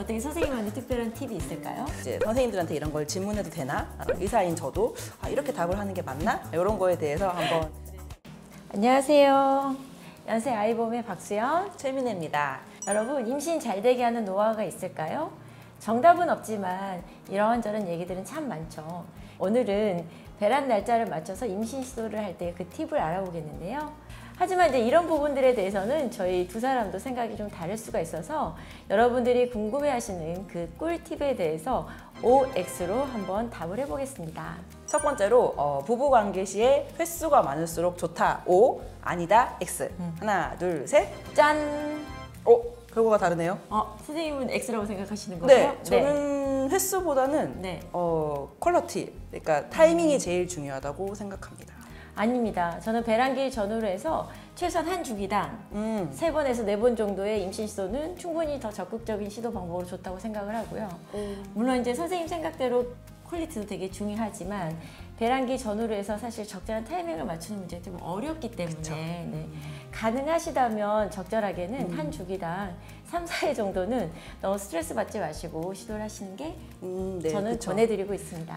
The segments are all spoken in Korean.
어떻게 선생님한테 특별한 팁이 있을까요? 이제 선생님들한테 이런 걸 질문해도 되나? 의사인 저도 이렇게 답을 하는 게 맞나? 이런 거에 대해서 한번. 안녕하세요. 연세 아이봄의 박수연, 최민혜입니다. 여러분 임신 잘 되게 하는 노하우가 있을까요? 정답은 없지만 이런저런 얘기들은 참 많죠. 오늘은 배란 날짜를 맞춰서 임신 시도를 할 때 그 팁을 알아보겠는데요. 하지만 이제 이런 부분들에 대해서는 저희 두 사람도 생각이 좀 다를 수가 있어서 여러분들이 궁금해하시는 그 꿀팁에 대해서 OX로 한번 답을 해보겠습니다. 첫 번째로 부부관계 시에 횟수가 많을수록 좋다. O, 아니다. X. 하나, 둘, 셋. 짠! 결과가 다르네요. 선생님은 X라고 생각하시는 거예요? 네, 저는 횟수보다는 네. 퀄리티, 그러니까 타이밍이 제일 중요하다고 생각합니다. 아닙니다. 저는 배란기 전후로 해서 최소한 한 주기당 3번에서 4번 정도의 임신 시도는 충분히 더 적극적인 시도 방법으로 좋다고 생각을 하고요. 물론 이제 선생님 생각대로 퀄리티도 되게 중요하지만 배란기 전후로 해서 사실 적절한 타이밍을 맞추는 문제가 좀 어렵기 때문에 네. 가능하시다면 적절하게는 한 주기당 3, 4회 정도는 너무 스트레스 받지 마시고 시도를 하시는 게 네, 저는 그쵸. 전해드리고 있습니다.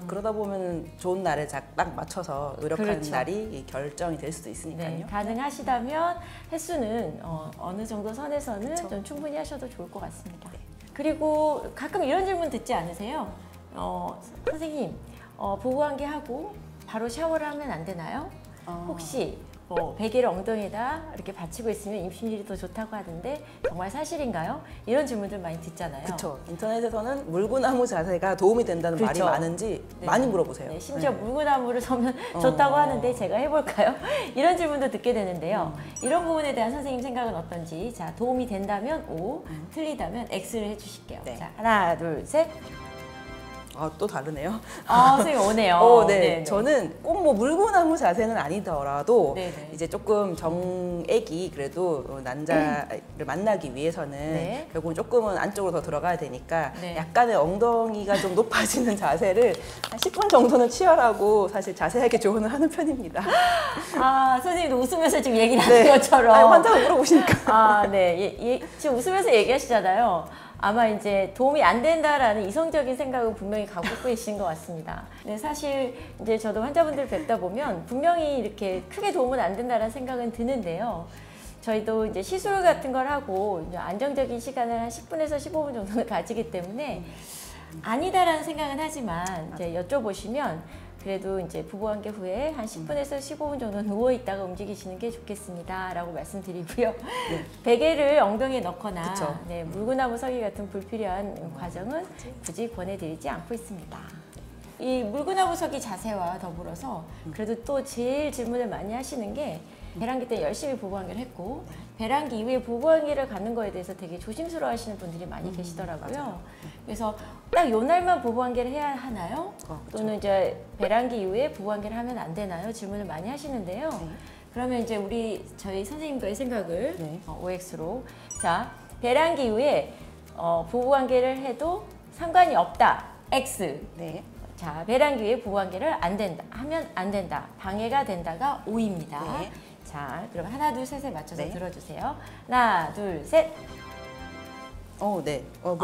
그러다 보면 좋은 날에 딱 맞춰서 노력하는 그렇죠. 날이 결정이 될 수도 있으니까요. 네, 가능하시다면 횟수는 어느 정도 선에서는 그쵸. 좀 충분히 하셔도 좋을 것 같습니다. 그리고 가끔 이런 질문 듣지 않으세요? 선생님, 부부관계 하고 바로 샤워를 하면 안 되나요? 혹시 베개를 엉덩이에다 이렇게 받치고 있으면 임신율이 더 좋다고 하던데 정말 사실인가요? 이런 질문들 많이 듣잖아요. 그렇죠. 인터넷에서는 물구나무 자세가 도움이 된다는 그렇죠. 말이 많은지 네. 많이 물어보세요. 네, 심지어 물구나무를 서면 좋다고 하는데 제가 해볼까요? 이런 질문도 듣게 되는데요. 이런 부분에 대한 선생님 생각은 어떤지, 자, 도움이 된다면 O, 틀리다면 X를 해주실게요. 네. 자, 하나, 둘, 셋. 또 다르네요. 선생님 오네요. 네. 네네. 저는 꼭 뭐 물구나무 자세는 아니더라도 네네. 이제 조금 정액이 그래도 난자를 만나기 위해서는 네. 결국은 조금은 안쪽으로 더 들어가야 되니까 네. 약간의 엉덩이가 좀 높아지는 자세를 한 10분 정도는 취하라고 사실 자세하게 조언을 하는 편입니다. 선생님도 웃으면서 지금 얘기를 하는 것처럼. 환자가 물어보시니까. 네. 지금 웃으면서 얘기하시잖아요. 아마 이제 도움이 안 된다라는 이성적인 생각을 분명히 갖고 계신 것 같습니다. 네, 사실 이제 저도 환자분들 뵙다 보면 분명히 이렇게 크게 도움은 안 된다라는 생각은 드는데요. 저희도 이제 시술 같은 걸 하고 이제 안정적인 시간을 한 10분에서 15분 정도는 가지기 때문에 아니다라는 생각은 하지만 이제 여쭤보시면 그래도 이제 부부관계 후에 한 10분에서 15분 정도 누워있다가 움직이시는 게 좋겠습니다 라고 말씀드리고요. 베개를 엉덩이에 넣거나 네, 물구나무 서기 같은 불필요한 과정은 굳이 권해드리지 않고 있습니다. 이 물구나무 서기 자세와 더불어서 그래도 또 제일 질문을 많이 하시는 게 배란기 때 열심히 부부관계를 했고 배란기 이후에 부부관계를 갖는 거에 대해서 되게 조심스러워 하시는 분들이 많이 계시더라고요. 그래서 딱 요 날만 부부관계를 해야 하나요? 또는 이제 배란기 이후에 부부관계를 하면 안 되나요? 질문을 많이 하시는데요. 그러면 이제 저희 선생님과의 생각을 OX로 자, 배란기 이후에 부부관계를 해도 상관이 없다. X. 네. 자, 배란기 이후에 부부관계를 안 된다. 하면 안 된다. 방해가 된다가 O입니다. 네. 자, 그럼 하나, 둘, 셋에 맞춰서 네. 들어주세요. 하나, 둘, 셋. 네. 그죠.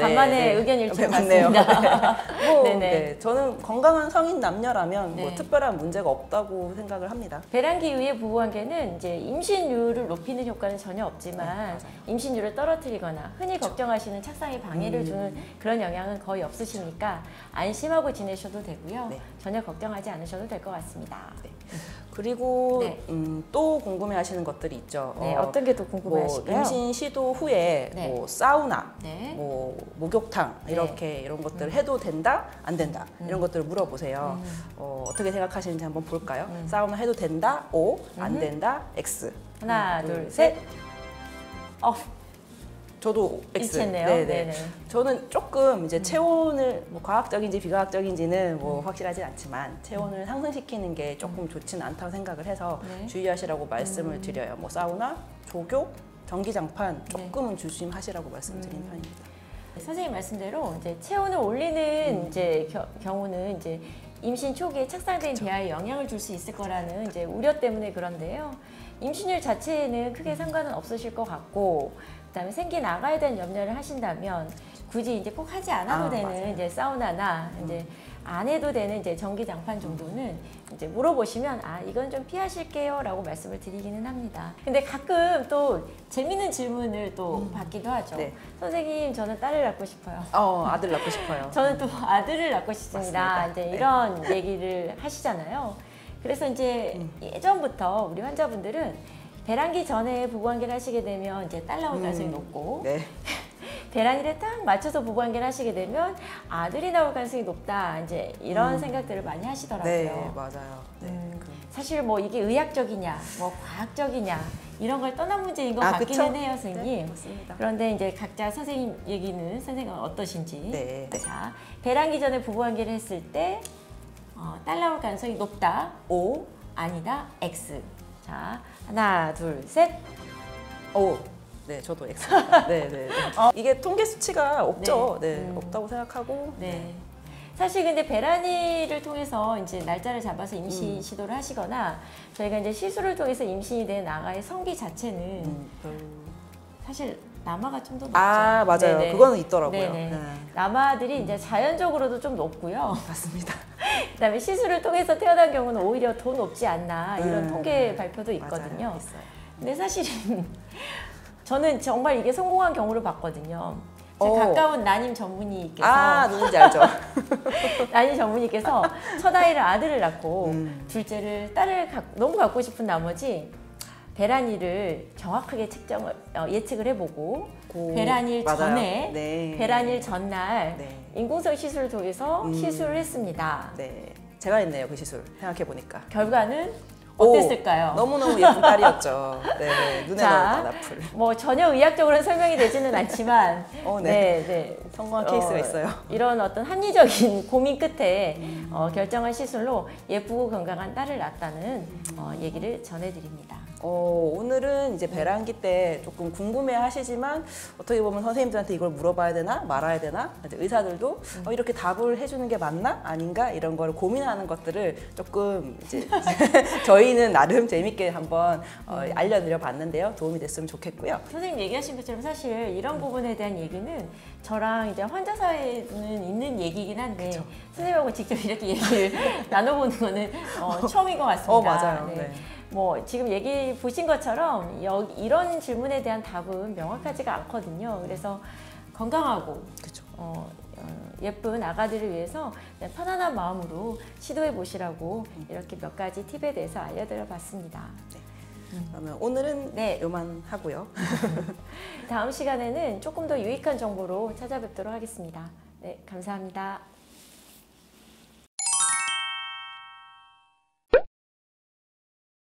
간만에 의견 일치 맞습니다. 네. 저는 건강한 성인 남녀라면 네. 뭐 특별한 문제가 없다고 생각을 합니다. 배란기 이후의 부부관계는 이제 임신율을 높이는 효과는 전혀 없지만 임신율을 떨어뜨리거나 흔히 걱정하시는 착상에 방해를 주는 그런 영향은 거의 없으시니까 안심하고 지내셔도 되고요. 네. 전혀 걱정하지 않으셔도 될 것 같습니다. 네. 그리고 네. 또 궁금해하시는 것들이 있죠. 네, 어떤 게 또 궁금하실까요? 임신 시도 후에 네. 뭐 사우나, 네. 뭐 목욕탕 이런 것들을 해도 된다, 안 된다 이런 것들을 물어보세요. 어떻게 생각하시는지 한번 볼까요? 사우나 해도 된다, O, 안 된다, X. 하나, 둘, 셋. 저도 X. 일치했네요. 네네. 네네. 저는 조금 이제 체온을 뭐 과학적인지 비과학적인지는 뭐 확실하진 않지만 체온을 상승시키는 게 조금 좋지는 않다고 생각을 해서 네. 주의하시라고 말씀을 드려요. 뭐 사우나, 조교, 전기장판 조금은 조심하시라고 말씀드리는 편입니다. 선생님 말씀대로 이제 체온을 올리는 이제 경우는 이제 임신 초기에 착상된 배아에 영향을 줄 수 있을 거라는 이제 우려 때문에 그런데요. 임신율 자체에는 크게 상관은 없으실 것 같고 그다음에 생긴 아가에 대한 염려를 하신다면 굳이 이제 꼭 하지 않아도 되는 맞아요. 이제 사우나나 이제 안 해도 되는 이제 전기장판 정도는 이제 물어보시면 이건 좀 피하실게요라고 말씀을 드리기는 합니다. 근데 가끔 또 재밌는 질문을 또 받기도 하죠. 네. 선생님, 저는 딸을 낳고 싶어요. 아들 낳고 싶어요. 저는 또 아들을 낳고 싶습니다. 맞습니다. 이제 네. 이런 얘기를 하시잖아요. 그래서 이제 예전부터 우리 환자분들은 배란기 전에 부부관계를 하시게 되면 이제 딸 나올 가능성이 높고 네. 배란이를 딱 맞춰서 부부관계를 하시게 되면 아들이 나올 가능성이 높다. 이제 이런 생각들을 많이 하시더라고요. 네, 맞아요. 네. 사실 뭐 이게 의학적이냐, 뭐 과학적이냐 이런 걸 떠난 문제인 것 같기는 그쵸? 해요, 선생님. 네, 맞습니다. 그런데 이제 각자 선생님 얘기는 선생님은 어떠신지. 네. 자, 배란기 전에 부부관계를 했을 때 딸 나올 가능성이 높다. O, 아니다. X. 자, 하나, 둘, 셋. 오. 네, 저도 X. 네, 네. 이게 통계 수치가 없죠. 네, 없다고 생각하고. 네. 사실 근데 배란이를 통해서 이제 날짜를 잡아서 임신 시도를 하시거나 저희가 이제 시술을 통해서 임신이 된 아가의 성비 자체는 사실 남아가 좀 더 높죠. 맞아요. 네네. 그거는 있더라고요. 네네. 네. 남아들이 이제 자연적으로도 좀 높고요. 맞습니다. 그다음에 시술을 통해서 태어난 경우는 오히려 더 높지 않나 이런 통계 발표도 있거든요. 맞아요. 있어요. 근데 사실은 저는 정말 이게 성공한 경우를 봤거든요. 제 오. 가까운 난임 전문의께서 누군지 알죠? 난임 전문의께서 첫 아이를 아들을 낳고 둘째를 딸을 너무 갖고 싶은 나머지 배란이를 정확하게 예측을 해보고 배란일 맞아요. 전에 네. 배란일 전날 네. 인공성 시술을 통해서 시술을 했습니다. 네. 제가 했네요, 그 시술. 생각해보니까. 결과는 어땠을까요? 너무너무 예쁜 딸이었죠. 네, 눈에 자, 넣을 만앞을. 뭐 전혀 의학적으로는 설명이 되지는 않지만 네. 네. 성공한 케이스가 있어요. 이런 어떤 합리적인 고민 끝에 결정한 시술로 예쁘고 건강한 딸을 낳았다는 얘기를 전해드립니다. 오늘은 이제 배란기 때 조금 궁금해 하시지만 어떻게 보면 선생님들한테 이걸 물어봐야 되나 말아야 되나 이제 의사들도 이렇게 답을 해주는 게 맞나 아닌가 이런 거를 고민하는 것들을 조금 이제 저희는 나름 재밌게 한번 알려드려 봤는데요. 도움이 됐으면 좋겠고요. 선생님 얘기하신 것처럼 사실 이런 부분에 대한 얘기는 저랑 이제 환자 사이에는 있는 얘기긴 한데 그쵸. 선생님하고 직접 이렇게 얘기를 나눠보는 거는 처음인 것 같습니다. 맞아요. 네. 네. 뭐 지금 얘기 보신 것처럼 이런 질문에 대한 답은 명확하지가 않거든요. 그래서 건강하고 그렇죠. 예쁜 아가들을 위해서 그냥 편안한 마음으로 시도해 보시라고 이렇게 몇 가지 팁에 대해서 알려드려 봤습니다. 그러면 오늘은 네. 요만 하고요. 다음 시간에는 조금 더 유익한 정보로 찾아뵙도록 하겠습니다. 네, 감사합니다.